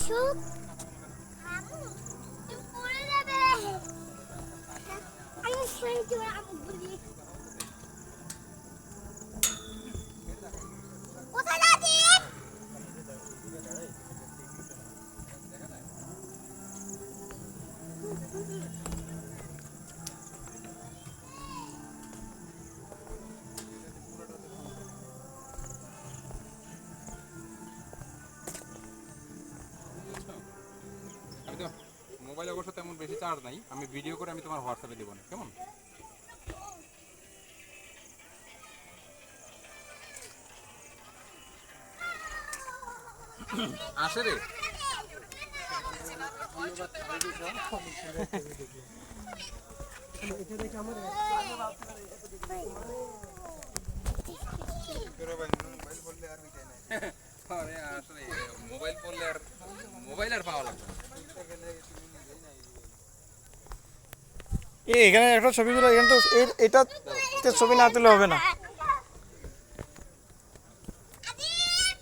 আসুক পড়ে যাবে আমি শুনছি আমি বলি কোথায় যাচ্ছি মোবাইল অবশ্য তেমন বেশি চার্জ নাই, আমি ভিডিও করে আমি তোমার হোয়াটসঅ্যাপে দেবো না, কেমন? আসে রে মোবাইল পড়লে আর মোবাইল আর পাওয়া লাগবে না। এখানে একটা ছবি তুলে, এখানে তো এটাতে ছবি না তুলে হবে না।